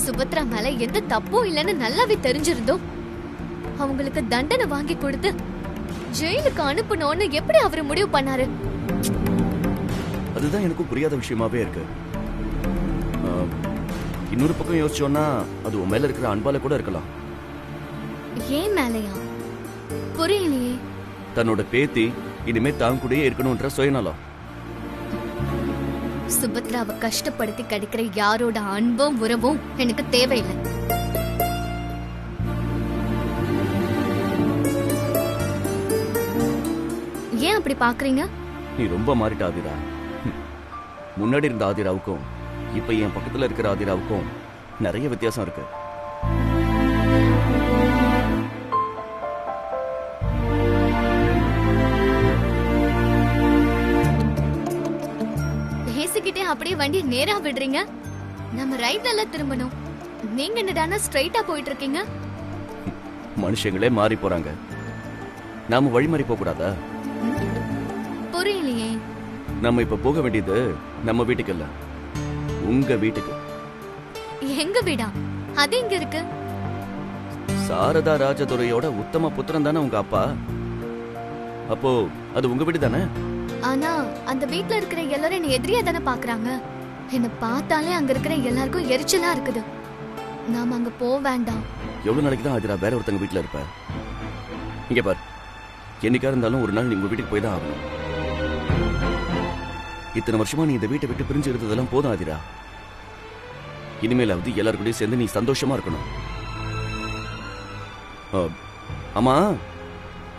சுபத்ரா மேல எந்த தப்பும் இல்லைன்னு நல்லாவே தெரிஞ்சிருந்தோம். அவங்களுக்கு தண்டனை வாங்கி கொடுத்து ஜெயிலுக்கு அனுப்பணும்னு எப்படி அவரு முடிவு பண்ணாரு? அதுதான் எனக்கும் புரியாத விஷயமாவே இருக்கு. இன்னொரு பக்கம் யோசிச்சோன்னா அது உன் மேல இருக்கிற அன்பால கூட இருக்கலாம். ஏன் மேலையா? புரியலையே. தன்னோட பேத்தி இனிமே தான் கூடயே இருக்கணும்ன்ற சுயநலம். சுபத்ராவை கஷ்டப்படுத்தி கிடைக்கிற யாரோட அன்பும் உறவும் எனக்கு தேவையில்லை. ஏன் அப்படி பாக்குறீங்க? நீ ரொம்ப மாறிட்ட ஆதிரா. முன்னாடி இருந்த ஆதிராவுக்கும் இப்ப என் பக்கத்துல இருக்கிற ஆதிராவுக்கும் நிறைய வித்தியாசம் இருக்கு. பேசிக்கிட்டே அப்படியே வண்டி நேரா விடுறீங்க. நம்ம ரைட்ல திரும்பணும். நீங்க என்னடானா ஸ்ட்ரைட்டா போயிட்டு இருக்கீங்க. மனுஷங்களே மாறி போறாங்க, நாம வழி மாறி போக கூடாதா? புரியலையே. நம்ம இப்ப போக வேண்டியது நம்ம வீட்டுக்கு இல்ல, உங்க வீட்டுக்கு. எங்க வீடா? அது எங்க இருக்கு? சாரதா ராஜதுரையோட உத்தம புத்திரன் தானே உங்க அப்பா. அப்போ அது உங்க வீடு தானே? ஆனா அந்த வீட்ல இருக்கிற எல்லாரும் என்ன எதிரியா தானே பாக்குறாங்க. என்ன பார்த்தாலே அங்க இருக்கிற எல்லாருக்கும் எரிச்சலா இருக்குது. நாம அங்க போக வேண்டாம். எவ்வளவு நாளைக்கு தான் ஆதிரா வேற ஒருத்தங்க வீட்டுல இருப்ப? இங்க பார், என்னைக்கா இருந்தாலும் ஒரு நாள் நீ உங்க வீட்டுக்கு போய் தான் ஆகணும். இத்தனை வருஷமா நீ இந்த வீட்டை விட்டு பிரிஞ்சு இருந்ததெல்லாம் போதும் ஆதிரா. இனிமேலாவது எல்லாருக்கூடயும் சேர்ந்து நீ சந்தோஷமா இருக்கணும். ஆமா,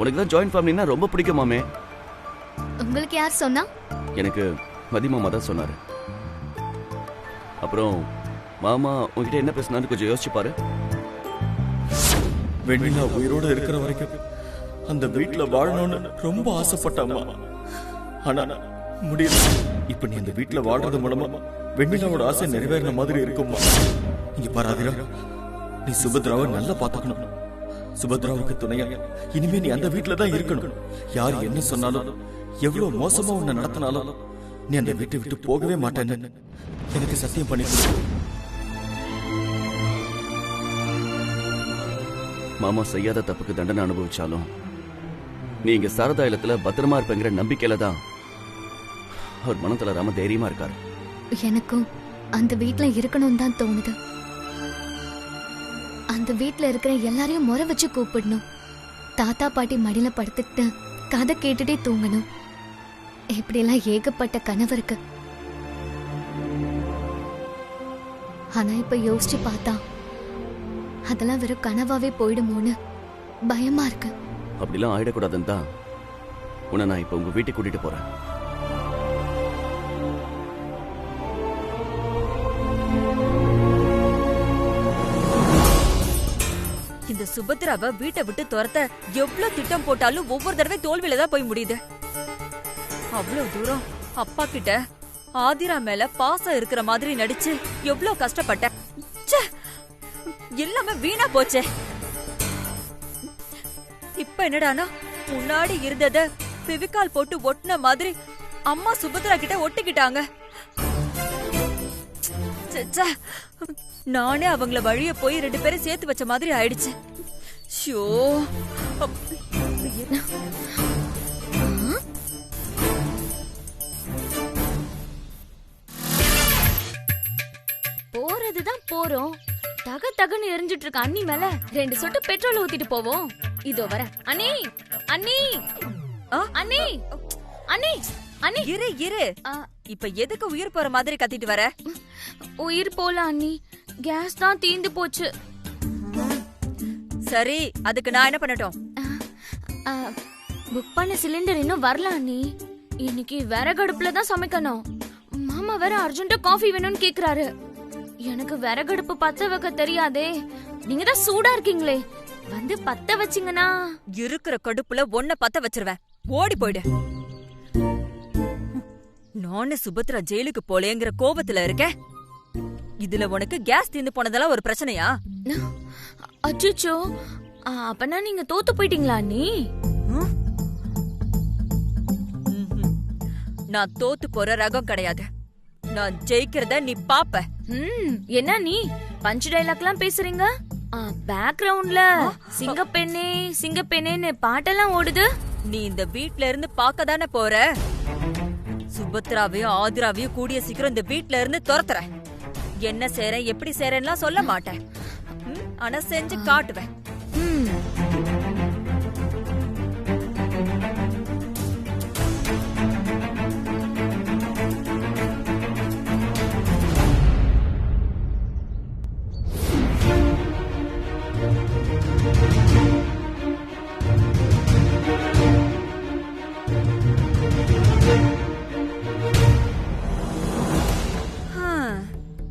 உனக்கு தான் ஜாயிண்ட் ஃபேமிலினா ரொம்ப பிடிக்குமாமே. உங்களுக்கு யார் சொன்னா? எனக்கு மதிமாமா தான் சொன்னாரு. அப்புறம் மாமா உங்ககிட்ட என்ன பேசினாரு கொஞ்சம் யோசிச்சு பாரு. வெண்ணிலா உயிரோட இருக்கிற வரைக்கும் அந்த வீட்டுல வாழணும்னு ரொம்ப ஆசைப்பட்டாமா. ஆனா முடியல. இப்ப நீ அந்த வீட்டுல வாழ்றது மூலமா வெண்ணிலாவோட ஆசை நிறைவேறின மாதிரி இருக்குமா? இங்க பாராதிரா, நீ சுபத்ராவை நல்லா பாத்துக்கணும். சுபத்ராவுக்கு துணையா இனிமே நீ அந்த வீட்டுல தான் இருக்கணும். யார் என்ன சொன்னாலும் எவ்வளவு மோசமா உன்னை நடத்தினாலும் நீ அந்த வீட்டை விட்டு போகவே மாட்டேன்னு எனக்கு சத்தியம் பண்ணி கொடு. மாமா செய்யாத தப்புக்கு தண்டனை அனுபவிச்சாலும் நீ இங்க சாரதா இல்லத்துல பத்திரமா இருப்பேங்கிற நம்பிக்கையில தான் அவர் மனம் தளராம தைரியமா இருக்காரு. எனக்கும் அந்த வீட்ல இருக்கணும் தான் தோணுது. அந்த வீட்ல இருக்கிற எல்லாரையும் முறை வச்சு கூப்பிடணும். தாத்தா பாட்டி மடியில படுத்துட்டு கதை கேட்டுட்டே தூங்கணும். இப்படி எல்லாம் ஏகப்பட்ட கனவு இருக்கு. ஆனா இப்ப யோசிச்சு பார்த்தா அதெல்லாம் வெறும் கனவாவே போயிடுமோன்னு பயமா இருக்கு. அப்படிலாம் ஆயிடக்கூடாதுன்னு தான் உன்னை நான் இப்ப உங்க வீட்டுக்கு கூட்டிட்டு போறேன். இந்த சுபத்ராவை வீட்டை விட்டு துரத்த எவ்வளவு திட்டம் போட்டாலும் ஒவ்வொரு தடவை தோல்வியில தான் போய் முடியுது. அவ்வளவு தூரம் அப்பா கிட்ட ஆதிரா மேல பாசம் இருக்கிற மாதிரி நடிச்சு எவ்வளவு கஷ்டப்பட்ட. எல்லாமே வீணா போச்சே. இப்ப என்னடானா முன்னாடி இருந்தத ஃபெவிகால் போட்டு ஒட்டின மாதிரி அம்மா சுபத்ரா கிட்ட ஒட்டிக்கிட்டாங்க. நானே அவங்கள வழிய போய் 2 பேரும் சேர்த்து வச்ச மாதிரி ஆயிடுச்சு. ஷோ, போறதுதான் போறோம். தக தகன்னு எரிஞ்சிட்டு இருக்க அண்ணி மேல 2 சொட்டு பெட்ரோல் ஊத்திட்டு போவோம். இதோ வர. அண்ணி, அண்ணி, அண்ணி, அண்ணி, அண்ணி, இரு இரு. இப்ப எதுக்கு உயிர் போற மாதிரி கத்திட்டு வர? உயிர் போல அண்ணி, கேஸ் தான் தீந்து போச்சு. சரி, அதுக்கு நான் என்ன பண்ணட்டும்? புக் பண்ண சிலிண்டர் இன்னும் வரல அண்ணி. இன்னைக்கு விறகடுப்புல தான் சமைக்கணும். மாமா வேற அர்ஜென்ட்டா காஃபி வேணும்னு கேக்குறாரு. எனக்கு விறகடுப்பு பத்த வைக்க தெரியாதே. நீங்க தான் சூடா இருக்கீங்களே, வந்து பத்த வச்சீங்கன்னா. இருக்கிற கடுப்புல ஒன்ன பத்த வச்சிருவேன். ஓடி போயிடு. நானே சுபத்ரா ஜெயிலுக்கு போலேங்கிற கோபத்துல இருக்க. இதுல உனக்கு கேஸ் தீந்து போனதெல்லாம் ஒரு பிரச்சனையா? அச்சோ, அப்பனா நீங்க தோத்து போயிட்டீங்களா அண்ணி? நான் தோத்து போற ரகம் கிடையாது. நான் ஜெயிக்கிறத நீ பாப்ப. என்ன நீ பஞ்ச் டைலாக்லாம் பேசுறீங்க? பேக்ரவுண்ட்ல சிங்கப்பெண்ணே சிங்கப்பெண்ணேன்னு பாட்டெல்லாம் ஓடுது. நீ இந்த வீட்ல இருந்து பாக்க தானே போற. சுபத்ராவையும் ஆதிராவையும் கூடிய சீக்கிரம் இந்த வீட்ல இருந்து துரத்துற. என்ன செய்றேன் எப்படி செய்றேன்லாம் சொல்ல மாட்டேன். ஆனா செஞ்சு காட்டுவேன்.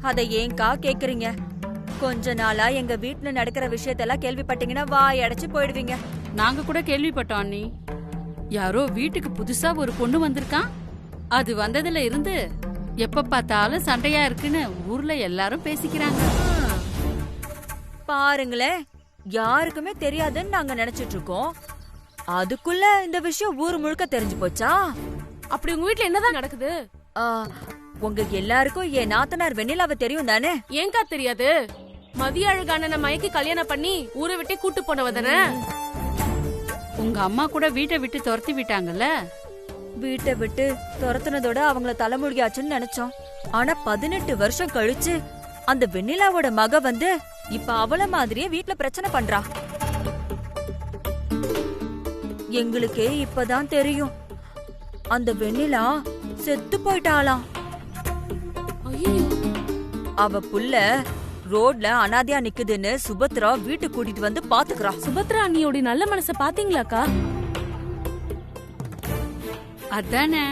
அத ஏன்கா கேக்குறீங்க? கொஞ்ச நாளா எங்க வீட்ல நடக்கிற விஷயத்தெல்லாம் கேள்விப்பட்டீங்கன்னா வாய் அடைச்சு போயிடுவீங்க. நாங்க கூட கேள்விப்பட்டோம் அண்ணி. யாரோ வீட்டுக்கு புதுசா ஒரு பொண்ணு வந்திருக்கான். அது வந்ததுல இருந்து எப்ப பார்த்தாலும் சண்டையா இருக்குன்னு ஊர்ல எல்லாரும் பேசிக்கிறாங்க. பாருங்களேன், யாருக்குமே தெரியாதுன்னு நாங்க நினைச்சிட்டு இருக்கோம். அதுக்குள்ள இந்த விஷயம் ஊர் முழுக்க தெரிஞ்சு போச்சா? அப்படி உங்க வீட்ல என்னதான் நடக்குது? உங்க எல்லாருக்கும் என் நாத்தனார் வெண்ணிலாவை தெரியும் தானே? ஏங்கா தெரியாது? மதிய அழகான மயக்கி கல்யாணம் பண்ணி ஊரை விட்டே கூட்டு போனவ தானே? உங்க அம்மா கூட வீட்டை விட்டு துரத்தி விட்டாங்கல்ல. வீட்டை விட்டு துரத்துனதோட அவங்கள தலைமுடியாச்சுன்னு நினைச்சோம். ஆனா 18 வருஷம் கழிச்சு அந்த வெண்ணிலாவோட மக வந்து இப்ப அவள மாதிரியே வீட்ல பிரச்சனை பண்றா. எங்களுக்கே இப்பதான் தெரியும் அந்த வெண்ணிலா செத்து போயிட்டாளாம். அவ புள்ள ரோட்ல அனாதையா நிக்குதுன்னு சுபத்ரா வீட்டுக்கு கூட்டிட்டு வந்து பாத்துக்கிறா. சுபத்ரா அண்ணியோட நல்ல மனச பாத்தீங்களாக்கா? அதானே,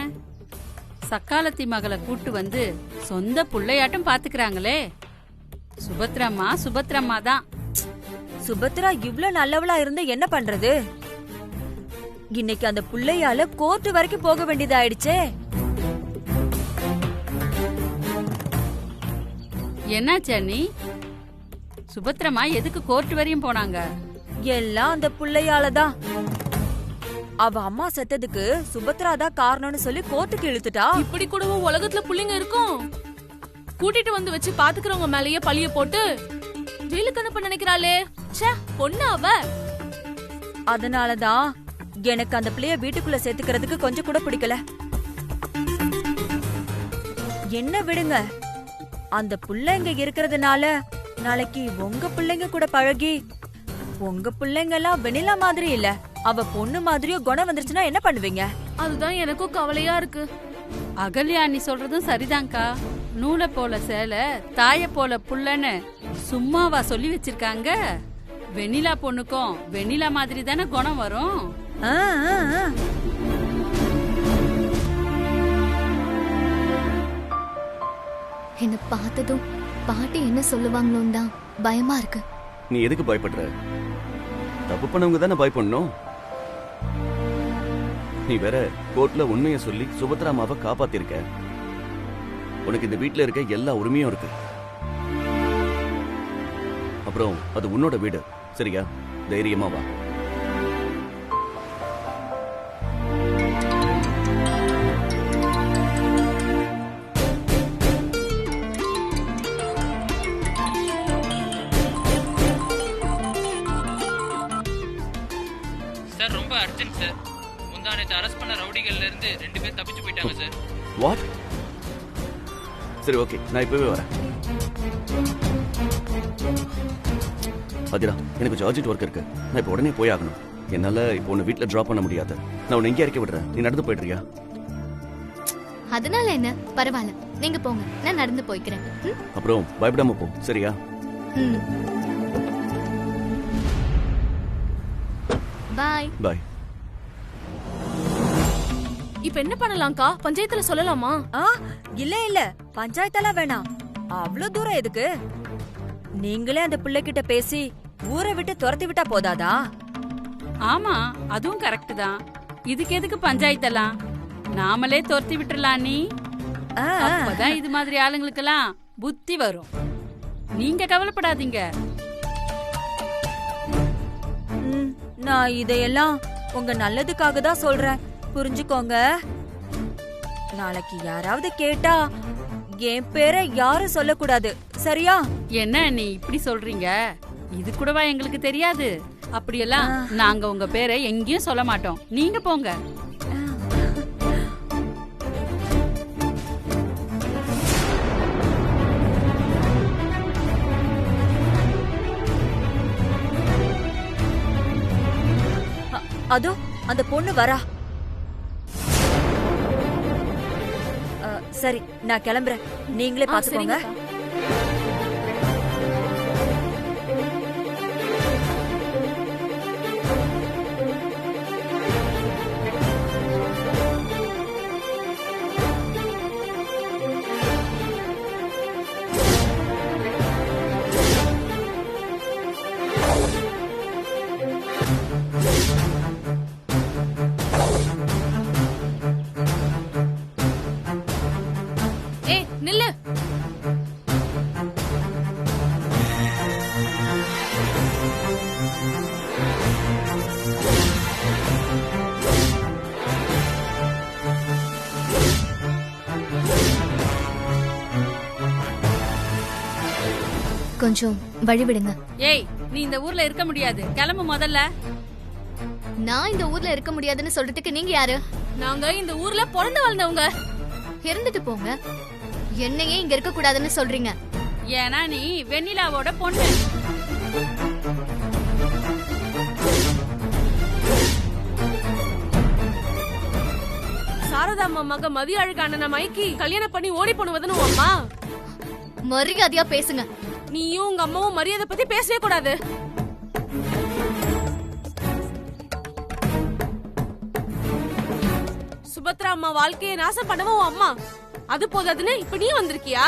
சக்காலத்தி மகளை கூட்டு வந்து சொந்த புள்ளையாட்டம் பாத்துக்கிறாங்களே. சுபத்ரம்மா தான். சுபத்ரா இவ்ளோ நல்லவளா இருந்து என்ன பண்றது? இன்னைக்கு அந்த புள்ளையால கோர்ட் வரைக்கும் போக வேண்டியதாயிடுச்சே. என்னாச்சு அண்ணி? சுபத்ரம்மா எதுக்கு கோர்ட் வரையும் போனாங்க? எல்லாம் அந்த புள்ளையாலதான். அவ அம்மா செத்ததுக்கு சுபத்ரா தான் காரணம்னு சொல்லி கோர்ட்டுக்கு இழுத்துட்டா. இப்படி கூடவும் உலகத்துல புள்ளைங்க இருக்கும்? கூட்டிட்டு வந்து வச்சு பாத்துக்கிறவங்க மேலயே பழிய போட்டு ஜெயிலுக்கு அனுப்ப நினைக்கிறாளே. பொண்ணு அவ. அதனாலதான் எனக்கு அந்த பிள்ளைய வீட்டுக்குள்ள சேர்த்துக்கிறதுக்கு கொஞ்சம் கூட பிடிக்கல. என்ன விடுங்க, அந்த பிள்ளைங்க இருக்கிறதுனால நாளைக்கு உங்க பிள்ளைங்க கூட பழகி உங்க பிள்ளைங்க எல்லாம் வெண்ணிலா மாதிரி இல்ல, அவ பொண்ணு மாதிரியோ குணம் வந்துருச்சுன்னா என்ன பண்ணுவீங்க? அதுதான் எனக்கும் கவலையா இருக்கு. அகல்யா அண்ணி சொல்றதும் சரிதான்க்கா. நூலை போல சேலை, தாய போல புள்ளன்னு சும்மாவா சொல்லி வச்சிருக்காங்க? வெண்ணிலா பொண்ணுக்கும் வெண்ணிலா மாதிரி தானே குணம் வரும். என்ன பார்த்ததும் பாட்டி என்ன சொல்லுவாங்களோன்னு தான் பயமா இருக்கு. நீ எதுக்கு பயப்படுற? தப்பு பண்ணவங்க தானே பயப்படணும். நீ வேற கோர்ட்ல உண்மையை சொல்லி சுபத்ரா அம்மாவை காப்பாத்திருக்க. உனக்கு இந்த வீட்டுல இருக்க எல்லா உரிமையும் இருக்கு. அப்புறம் அது உன்னோட வீடு, சரியா? தைரியமா வா. சார் ரொம்ப அர்ஜென்ட் சார். முந்தானத்தை அரெஸ்ட் பண்ண ரவுடிகள்ல இருந்து 2 பேர் தப்பிச்சு போயிட்டாங்க சார். வாட்? சரி, ஓகே, நான் இப்பவே வரேன். அதிரா, எனக்கு கொஞ்சம் அர்ஜென்ட் ஒர்க் இருக்கு. நான் இப்போ உடனே போய் ஆகணும். என்னால இப்போ உன்னை வீட்டில் ட்ராப் பண்ண முடியாது. நான் உன்னை இங்கே இறக்கி விடுறேன். நீ நடந்து போயிடுறியா? அதனால என்ன, பரவாயில்ல, நீங்க போங்க, நான் நடந்து போய்க்கிறேன். அப்புறம் பயப்படாம போ, சரியா? பாய். பாய். இப்ப என்ன பண்ணலாம்க்கா? பஞ்சாயத்துல சொல்லலாமா? இல்ல பஞ்சாயத்தெல்லாம் வேணாம். அவ்வளவு தூரம் எதுக்கு? நீங்களே அந்த பிள்ளைகிட்ட பேசி ஊரை விட்டு துரத்தி விட்டா போதாதா? ஆமா, அதுவும் கரெக்ட் தான். இதுக்கு எதுக்கு பஞ்சாயத்தெல்லாம்? நாமளே துரத்தி விட்டுறலாம். நீ அப்பதான் இது மாதிரி ஆளுங்களுக்கெல்லாம் புத்தி வரும். நீங்க கவலைப்படாதீங்க. நான் இதையெல்லாம் உங்க நல்லதுக்காக தான் சொல்றேன், புரிஞ்சுக்கோங்க. நாளைக்கு யாராவது கேட்டா என் பேரை யாரும் சொல்லக்கூடாது, சரியா? என்ன நீ இப்படி சொல்றீங்க? இது கூடவா எங்களுக்கு தெரியாது? அப்படியெல்லாம் நாங்க உங்க பேரை எங்கேயும் சொல்ல மாட்டோம். நீங்க போங்க. அதோ அந்த பொண்ணு வரா. சரி, நான் கிளம்புறேன். நீங்களே பாத்துக்கோங்க. ஏய் நில்லு. கொஞ்சம் வழி விடுங்க. ஏய், நீ இந்த ஊர்ல இருக்க முடியாது. கிளம்பு முதல்ல. நான் இந்த ஊர்ல இருக்க முடியாதுன்னு சொல்றதுக்கு நீங்க யாரு? நாங்க இந்த ஊர்ல பிறந்து வளர்ந்தவங்க. இருந்துட்டு போங்க. என்னையே இங்க இருக்க கூடாதுன்னு சொல்றீங்க. ஏன்னா நீ வெண்ணிலாவோட பொண்ணு. சாரதாம்மா மக மதிய அழகு அண்ணனை மைக்கி கல்யாணம் பண்ணி ஓடி போனுவதுன்னு அம்மா. மரியாதையா பேசுங்க. நீயும் உங்க அம்மாவும் மரியாதை பத்தி பேசவே கூடாது. சுபத்ரா அம்மா வாழ்க்கையை நாசம் பண்ணவும் அம்மா. அது போதாதுன்னு இப்ப நீ வந்திருக்கியா?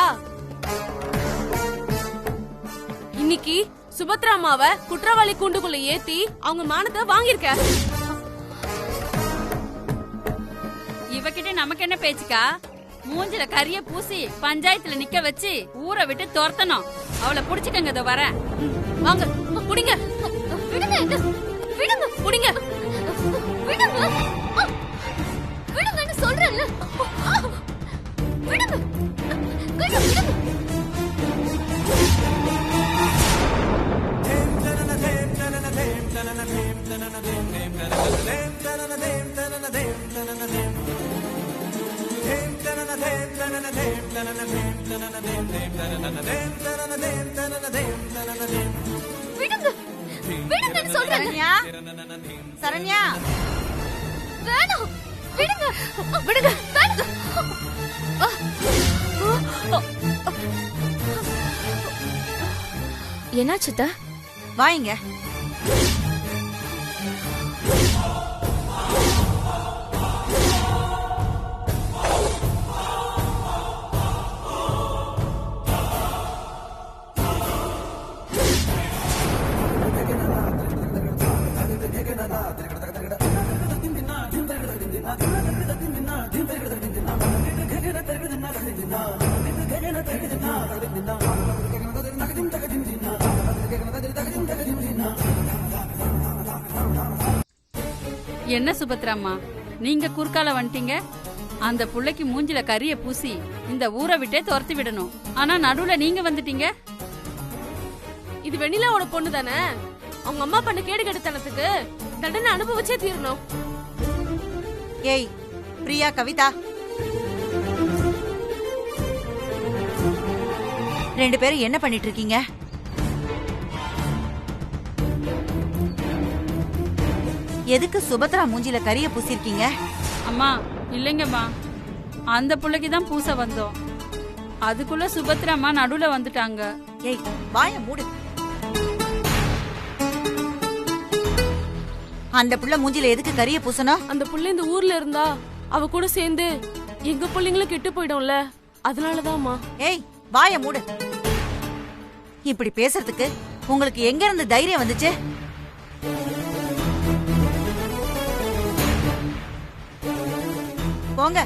இன்னைக்கு சுபத்ரா அம்மாவை குற்றவாளி கூண்டுக்குள்ள ஏத்தி அவங்க மானத்தை வாங்கியிருக்க. இவகிட்ட நமக்கு என்ன பேச்சுக்கா? மூஞ்சில கரிய பூசி பஞ்சாயத்துல நிக்க வச்சு ஊரை விட்டு துரத்தணும். அவளை புடிச்சுக்கங்க. இதோ வரேன். வாங்க புடிங்க. விடுங்க, விடுங்க, புடிங்க. விடுங்க, விடுங்கன்னு சொல்றேன்ல. விடுங்க, விடுங்க, விடுங்க. விடுங்க, விடுங்கன்னு சொல்றேன். சரண்யா, வேணாம், விடுங்க, விடுங்க, வேணுங்க. என்னாச்சுதா? வாங்க. என்ன சுபத்ராம்மா, நீங்க குறுக்கால வந்துட்டீங்க? அந்த புள்ளைக்கு மூஞ்சில கரிய பூசி இந்த ஊரை விட்டே துரத்தி விடணும். ஆனா நடுவுல நீங்க வந்துட்டீங்க. இது வெண்ணிலாவோட பொண்ணு தானே. அவங்க அம்மா பண்ண கேடு கெடுத்தனத்துக்கு தண்டனை அனுபவிச்சே தீரணும். ஏய் பிரியா, கவிதா, ரெண்டு பேரும் என்ன பண்ணிட்டு இருக்கீங்க? எதுக்கு சுபத்ரா மூஞ்சில கரிய பூசிருக்கீங்க? அம்மா இல்லைங்கம்மா, அந்த புள்ளைக்கு தான் பூச வந்தோம். அதுக்குள்ள சுபத்ராம்மா நடுவுல வந்துட்டாங்க. ஏய் வாய மூடு. அந்த புள்ள மூஞ்சில எதுக்கு கரிய பூசணும்? அந்த புள்ள இந்த ஊர்ல இருந்தா அவ கூட சேர்ந்து எங்க பிள்ளைங்களும் கெட்டு போயிடும்ல, அதனாலதான்மா. ஏய் வாய மூடு. இப்படி பேசுறதுக்கு உங்களுக்கு எங்க இருந்து தைரியம் வந்துச்சு? போங்க,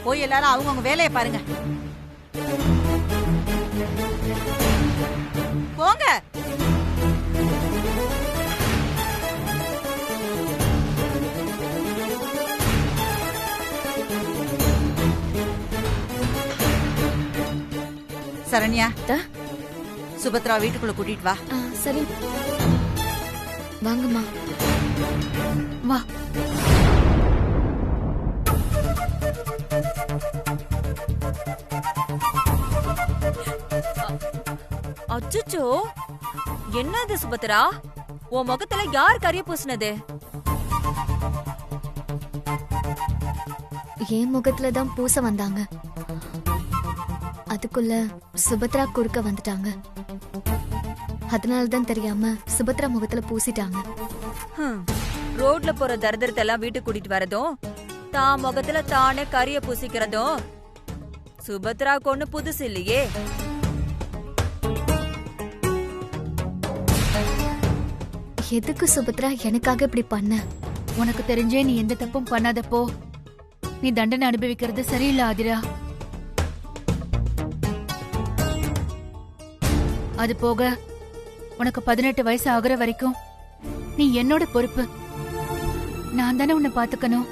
போய் எல்லாரும் அவங்கவுங்க வேலையை பாருங்க. போங்க. சரண்யா, அத்தை. சுபத்ரா வீட்டுக்குள்ள கூட்டிட்டு வா. சரி வாங்கம்மா. வா. அச்சச்சோ, என்னது சுபத்ரா? உன் முகத்துல யார் கரிய பூசினது? என் முகத்துல தான் பூச வந்தாங்க. அதுக்குள்ள சுபத்ரா குறுக்க வந்துட்டாங்க. அதனாலதான் தெரியாம சுபத்ரா முகத்துல பூசிட்டாங்க. ரோட்ல போற தரித்திரத்தை எல்லாம் வீட்டுக்கு கூட்டிட்டு வரதும், தான் முகத்துல தானே கரிய பூசிக்கிறதும் சுபத்ரா கொண்டு புதுசு இல்லையே. எதுக்கு சுபத்ரா எனக்காக இப்படி பண்ண? உனக்கு தெரிஞ்சே நீ எந்த தப்பும் பண்ணாதப்போ நீ தண்டனை அனுபவிக்கிறது சரியில்லை ஆதிரா. அது போக உனக்கு 18 வயசு ஆகுற வரைக்கும் நீ என்னோட பொறுப்பு. நான் தானே உன்னை பாத்துக்கணும்.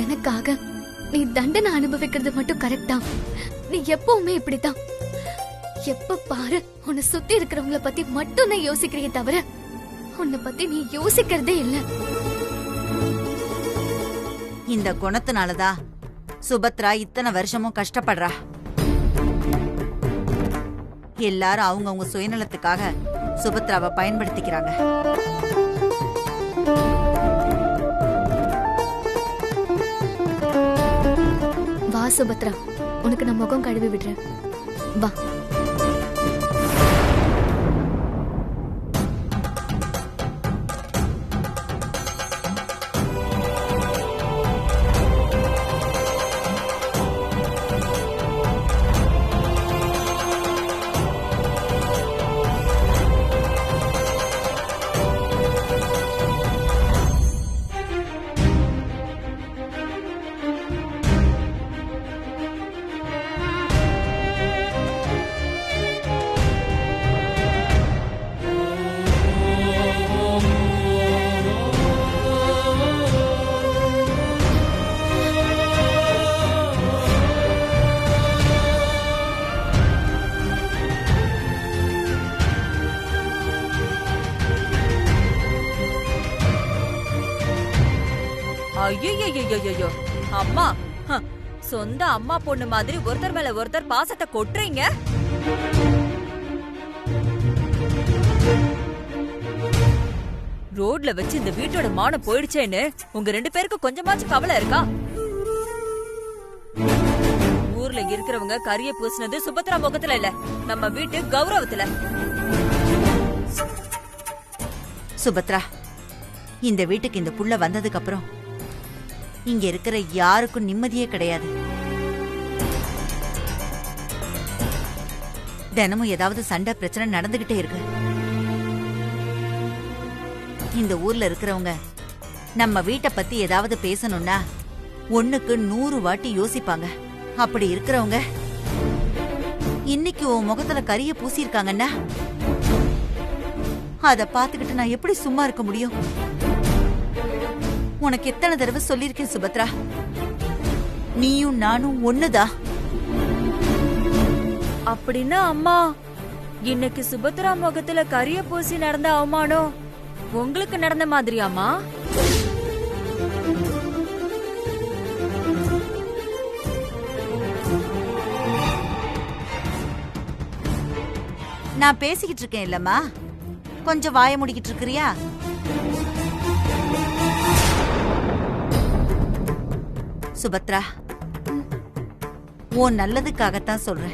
எனக்காக நீ தண்டனை அனுபவிக்கிறது மட்டும் கரெக்டா? நீ எப்பவுமே இப்படித்தான். எப்ப பாரு உன்னை சுத்தி இருக்கிறவங்கள பத்தி மட்டும் நான் யோசிக்கிறியே தவிர உன்னை பத்தி நீ யோசிக்கிறதே இல்ல. இந்த குணத்தினாலதான் சுபத்ரா இத்தனை வருஷமும் கஷ்டப்படுறா. எல்லாரும் அவங்கவங்க சுயநலத்துக்காக சுபத்ராவை பயன்படுத்திக்கிறாங்க. வா சுபத்ரா, உனக்கு நான் முகம் கழுவி விடுறேன். வா. ஐயோ, அம்மா, சொந்த அம்மா பொண்ணு மாதிரி ஒருத்தர் மேல ஒருத்தர் பாசத்தை கொட்டுறீங்க. ரோட்ல வச்சு இந்த வீட்டோட மானம் போயிடுச்சேன்னு உங்க 2 பேருக்கு கொஞ்சமாச்சும் கவலை இருக்கா? ஊர்ல இருக்கிறவங்க கரிய பூசினது சுபத்ரா முகத்துல இல்ல, நம்ம வீட்டு கௌரவத்துல. சுபத்ரா, இந்த வீட்டுக்கு இந்த புள்ள வந்ததுக்கு அப்புறம் இங்க இருக்கிற யாருக்கும் நிம்மதியே கிடையாது. தினமும் ஏதாவது சண்டை பிரச்சனை நடந்துகிட்டே இருக்கு. இந்த ஊர்ல இருக்கிறவங்க நம்ம வீட்டை பத்தி ஏதாவது பேசணும்னா 1க்கு 100 வாட்டி யோசிப்பாங்க. அப்படி இருக்கிறவங்க இன்னைக்கு உன் முகத்துல கரிய பூசியிருக்காங்கன்னா அத பாத்துக்கிட்டு நான் எப்படி சும்மா இருக்க முடியும்? உனக்கு எத்தனை தடவை சொல்லிருக்கேன் சுபத்ரா, நீயும் நானும் ஒண்ணுதான். அப்படின்னா அம்மா, இன்னைக்கு சுபத்ரா முகத்துல கரிய பூசி நடந்த அவமானம் உங்களுக்கு நடந்த மாதிரியாமா? நான் பேசிக்கிட்டு இருக்கேன் இல்லம்மா, கொஞ்சம் வாய முடிக்கிட்டு இருக்கிறியா? சுபத்ரா, உன் நல்லதுக்காகத்தான் சொல்றேன்.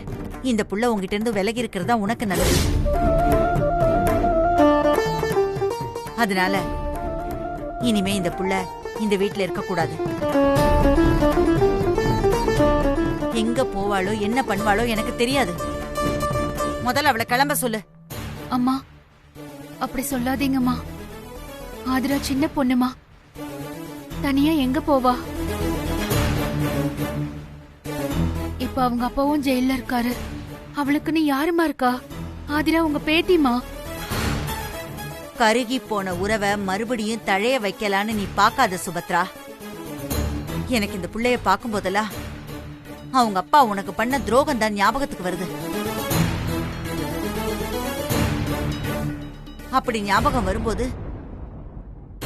இந்த புள்ள உங்ககிட்ட இருந்து விலகி இருக்கிறதா உனக்கு நல்லது. அதனால இனிமே இந்த புள்ள இந்த வீட்டுல இருக்க கூடாது. எங்க போவாளோ என்ன பண்ணுவாளோ எனக்கு தெரியாது. முதல்ல அவளை கிளம்ப சொல்லு. அம்மா, அப்படி சொல்லாதீங்கம்மா. ஆதிரா சின்ன பொண்ணுமா, தனியா எங்க போவா? இப்ப அவங்க அப்பாவும் ஜெயில இருக்காரு. அவளுக்குன்னு யாருமா இருக்கா? ஆதிரா உங்க பேத்திமா. கருகி போன உறவை மறுபடியும் தழைய வைக்கலான்னு நீ பாக்காத சுபத்ரா. எனக்கு இந்த புள்ளைய பார்க்கும் போதெல்லாம் அவங்க அப்பா உனக்கு பண்ண துரோகம் தான் ஞாபகத்துக்கு வருது. அப்படி ஞாபகம் வரும்போது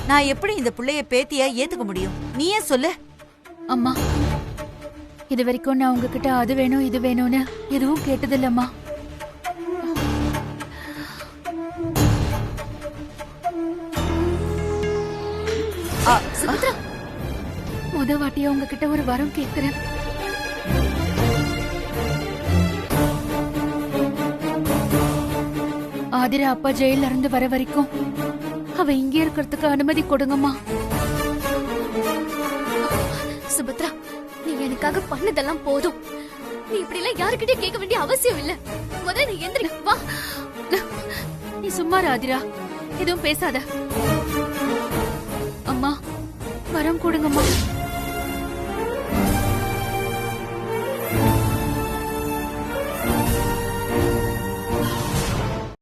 நான் எப்படி இந்த புள்ளைய பேத்தியா ஏத்துக்க முடியும்? நீயே சொல்லு. அம்மா, இது வரைக்கும் நான் உங்ககிட்ட அது வேணும் இது வேணும்னு எதுவும் கேட்டதில்லம்மா. சுபத்ரா, முத வாட்டியா உங்ககிட்ட ஒரு வரம் கேக்குறேன். ஆதிரா அப்பா ஜெயில இருந்து வர வரைக்கும் அவ இங்கே இருக்கிறதுக்கு அனுமதி கொடுங்கம்மா. சுபத்ரா, நீ எனக்காக பண்ணதெல்லாம் போதும். நீ இப்படி எல்லாம் யாருக்கிட்டே கேட்க வேண்டிய அவசியம் இல்ல. முதல்ல நீ எந்திரி, வா. நீ சும்மா இரு ஆதிரா, எதுவும் பேசாத. அம்மா, வரம் கொடுங்கம்மா.